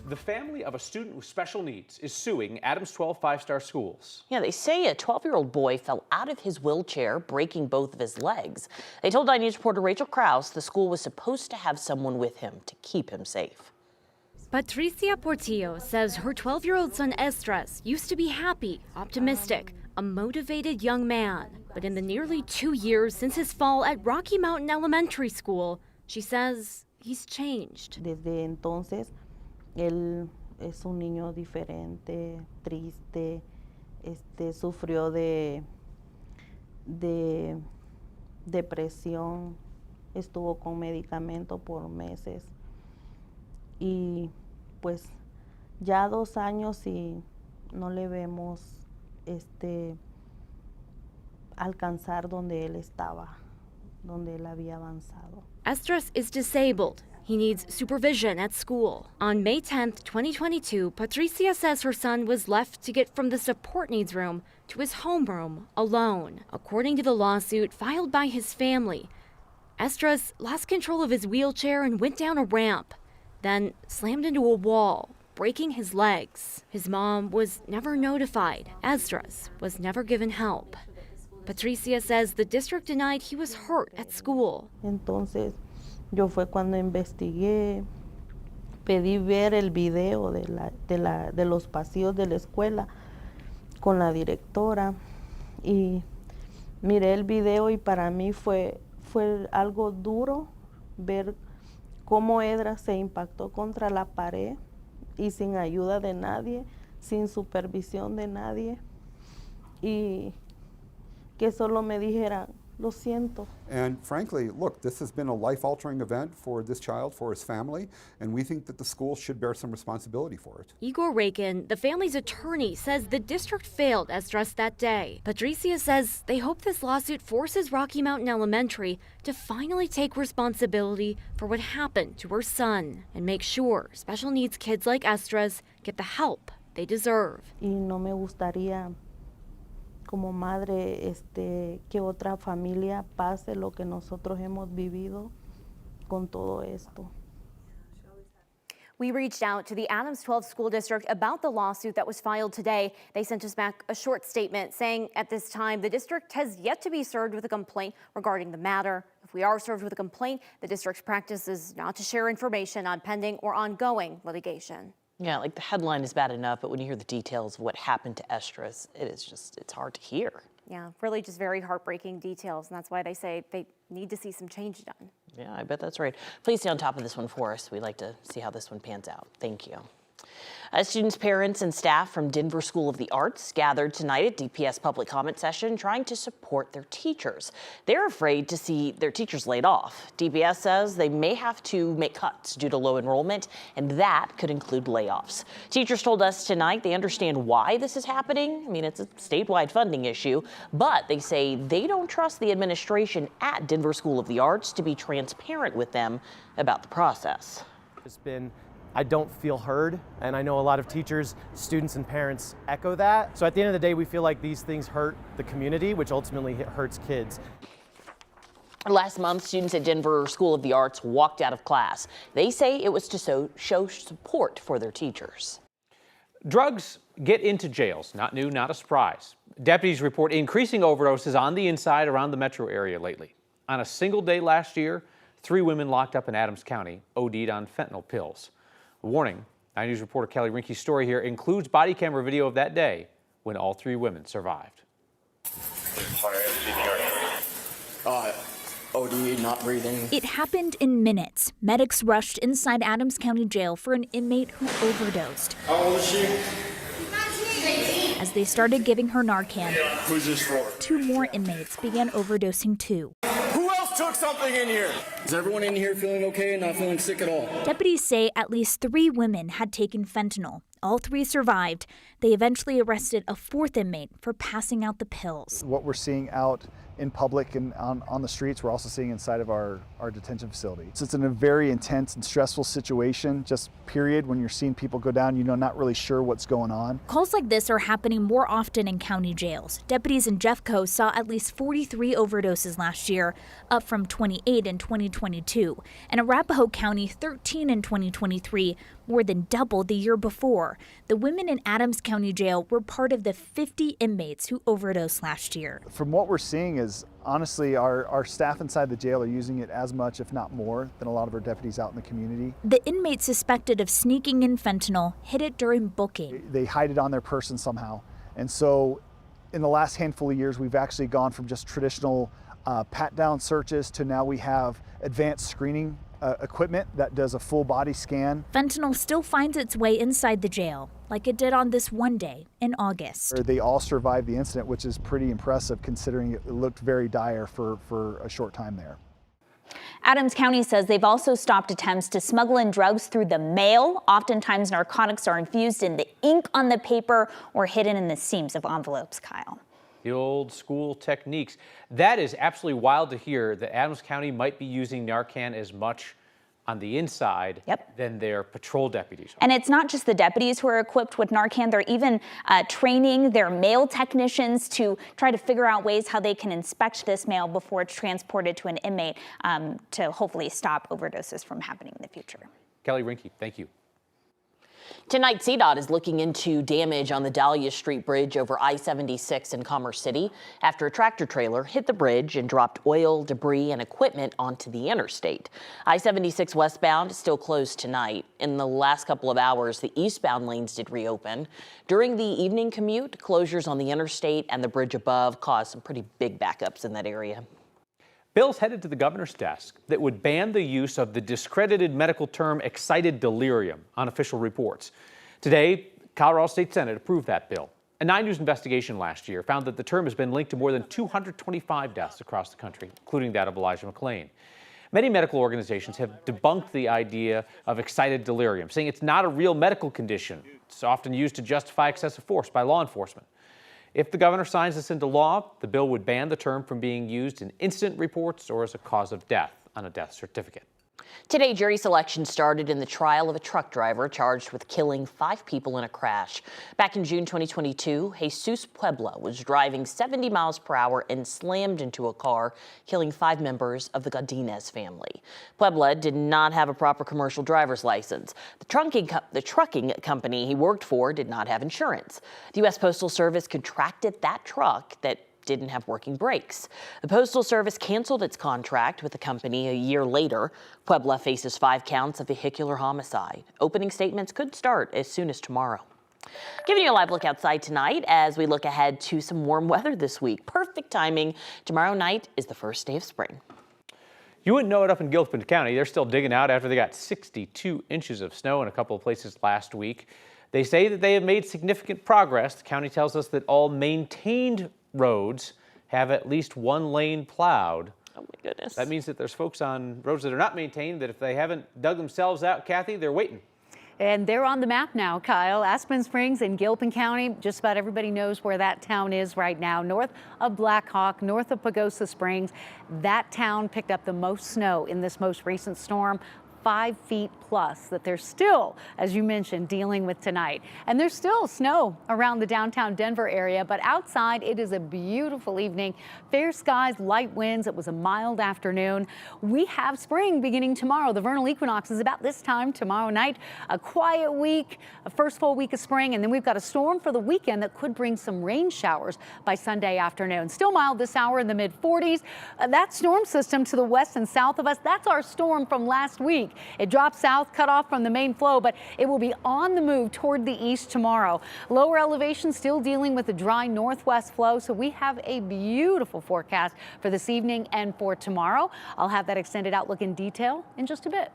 The family of a student with special needs is suing Adams 12 five-star schools. Yeah, they say a 12-year-old boy fell out of his wheelchair, breaking both of his legs. They told 9 News reporter Rachel Krause the school was supposed to have someone with him to keep him safe. Patricia Portillo says her 12-year-old son Esdras used to be happy, optimistic, a motivated young man. But in the nearly 2 years since his fall at Rocky Mountain Elementary School, she says he's changed. Desde entonces, él es un niño diferente, triste, sufrió de depresión, estuvo con medicamento por meses y pues ya 2 años y no le vemos alcanzar donde él estaba, donde él había avanzado. Esdras is disabled. He needs supervision at school. On May 10th, 2022, Patricia says her son was left to get from the support needs room to his homeroom alone. According to the lawsuit filed by his family, Esdras lost control of his wheelchair and went down a ramp, then slammed into a wall, breaking his legs. His mom was never notified. Esdras was never given help. Patricia says the district denied he was hurt at school. Entonces, yo fue cuando investigué, pedí ver el video de los pasillos de la escuela con la directora y miré el video y para mí fue algo duro ver cómo Esdras se impactó contra la pared y sin ayuda de nadie, sin supervisión de nadie y que solo me dijeran, lo siento. And frankly, look, this has been a life-altering event for this child, for his family, and we think that the school should bear some responsibility for it. Igor Rakin, the family's attorney, says the district failed Esdras that day. Patricia says they hope this lawsuit forces Rocky Mountain Elementary to finally take responsibility for what happened to her son and make sure special needs kids like Esdras get the help they deserve. Y no me gustaría como madre que otra familia pase lo que nosotros hemos vivido con todo esto. We reached out to the Adams 12 School District about the lawsuit that was filed today. They sent us back a short statement saying at this time the district has yet to be served with a complaint regarding the matter. If we are served with a complaint, the district's practice is not to share information on pending or ongoing litigation. Yeah, like the headline is bad enough, but when you hear the details of what happened to Esdras, it's hard to hear. Yeah, really just very heartbreaking details, and that's why they say they need to see some change done. Yeah, I bet that's right. Please stay on top of this one for us. We'd like to see how this one pans out. Thank you. Students, parents, and staff from Denver School of the Arts gathered tonight at DPS public comment session trying to support their teachers. They're afraid to see their teachers laid off. DPS says they may have to make cuts due to low enrollment, and that could include layoffs. Teachers told us tonight they understand why this is happening. I mean, it's a statewide funding issue, but they say they don't trust the administration at Denver School of the Arts to be transparent with them about the process. I don't feel heard, and I know a lot of teachers, students, and parents echo that. So at the end of the day, we feel like these things hurt the community, which ultimately hurts kids. Last month, students at Denver School of the Arts walked out of class. They say it was to show support for their teachers. Drugs get into jails. Not new, not a surprise. Deputies report increasing overdoses on the inside around the metro area lately. On a single day last year, 3 women locked up in Adams County OD'd on fentanyl pills. A warning, 9 News reporter Kelly Rinke's story here includes body camera video of that day when all 3 women survived. OD, not breathing. It happened in minutes. Medics rushed inside Adams County Jail for an inmate who overdosed. How old is she? As they started giving her Narcan, Who's this for? 2 more inmates began overdosing too. Who else took something in here? Is everyone in here feeling okay and not feeling sick at all? Deputies say at least 3 women had taken fentanyl. All 3 survived. They eventually arrested a 4th inmate for passing out the pills. What we're seeing out in public and on the streets, we're also seeing inside of our detention facility. So it's in a very intense and stressful situation, just period, when you're seeing people go down, not really sure what's going on. Calls like this are happening more often in county jails. Deputies in Jeffco saw at least 43 overdoses last year, up from 28 in 2022. And Arapahoe County, 13 in 2023, more than double the year before. The women in Adams County Jail were part of the 50 inmates who overdosed last year. From what we're seeing is, honestly, our staff inside the jail are using it as much, if not more, than a lot of our deputies out in the community. The inmates suspected of sneaking in fentanyl hid it during booking. They hide it on their person somehow. And so in the last handful of years, we've actually gone from just traditional pat-down searches to now we have advanced screening equipment that does a full body scan. Fentanyl still finds its way inside the jail, like it did on this one day in August. They all survived the incident, which is pretty impressive considering it looked very dire for a short time there. Adams County says they've also stopped attempts to smuggle in drugs through the mail. Oftentimes narcotics are infused in the ink on the paper or hidden in the seams of envelopes, Kyle. The old school techniques. That is absolutely wild to hear that Adams County might be using Narcan as much on the inside than their patrol deputies. And it's not just the deputies who are equipped with Narcan. They're even training their mail technicians to try to figure out ways how they can inspect this mail before it's transported to an inmate to hopefully stop overdoses from happening in the future. Kelly Rinke, thank you. Tonight, CDOT is looking into damage on the Dahlia Street Bridge over I-76 in Commerce City after a tractor trailer hit the bridge and dropped oil, debris, and equipment onto the interstate. I-76 westbound is still closed tonight. In the last couple of hours, the eastbound lanes did reopen. During the evening commute, closures on the interstate and the bridge above caused some pretty big backups in that area. Bills headed to the governor's desk that would ban the use of the discredited medical term excited delirium on official reports. Today, Colorado State Senate approved that bill. A 9 News investigation last year found that the term has been linked to more than 225 deaths across the country, including that of Elijah McClain. Many medical organizations have debunked the idea of excited delirium, saying it's not a real medical condition. It's often used to justify excessive force by law enforcement. If the governor signs this into law, the bill would ban the term from being used in incident reports or as a cause of death on a death certificate. Today, jury selection started in the trial of a truck driver charged with killing 5 people in a crash. Back in June 2022, Jesus Puebla was driving 70 miles per hour and slammed into a car, killing 5 members of the Godinez family. Puebla did not have a proper commercial driver's license. The trucking company he worked for did not have insurance. The U.S. Postal Service contracted that truck that didn't have working brakes. The Postal Service canceled its contract with the company a year later. Puebla faces 5 counts of vehicular homicide. Opening statements could start as soon as tomorrow. Giving you a live look outside tonight as we look ahead to some warm weather this week. Perfect timing. Tomorrow night is the first day of spring. You wouldn't know it up in Gilpin County. They're still digging out after they got 62 inches of snow in a couple of places last week. They say that they have made significant progress. The county tells us that all maintained roads have at least 1 lane plowed. Oh my goodness. That means that there's folks on roads that are not maintained that if they haven't dug themselves out, Kathy, they're waiting. And they're on the map now, Kyle. Aspen Springs in Gilpin County, just about everybody knows where that town is right now. North of Black Hawk, north of Pagosa Springs. That town picked up the most snow in this most recent storm. 5 feet plus that they're still, as you mentioned, dealing with tonight. And there's still snow around the downtown Denver area, but outside it is a beautiful evening. Fair skies, light winds. It was a mild afternoon. We have spring beginning tomorrow. The vernal equinox is about this time tomorrow night. A quiet week, a first full week of spring, and then we've got a storm for the weekend that could bring some rain showers by Sunday afternoon. Still mild this hour in the mid 40s. That storm system to the west and south of us, that's our storm from last week. It drops south, cut off from the main flow, but it will be on the move toward the east tomorrow. Lower elevation still dealing with the dry northwest flow, so we have a beautiful forecast for this evening and for tomorrow. I'll have that extended outlook in detail in just a bit.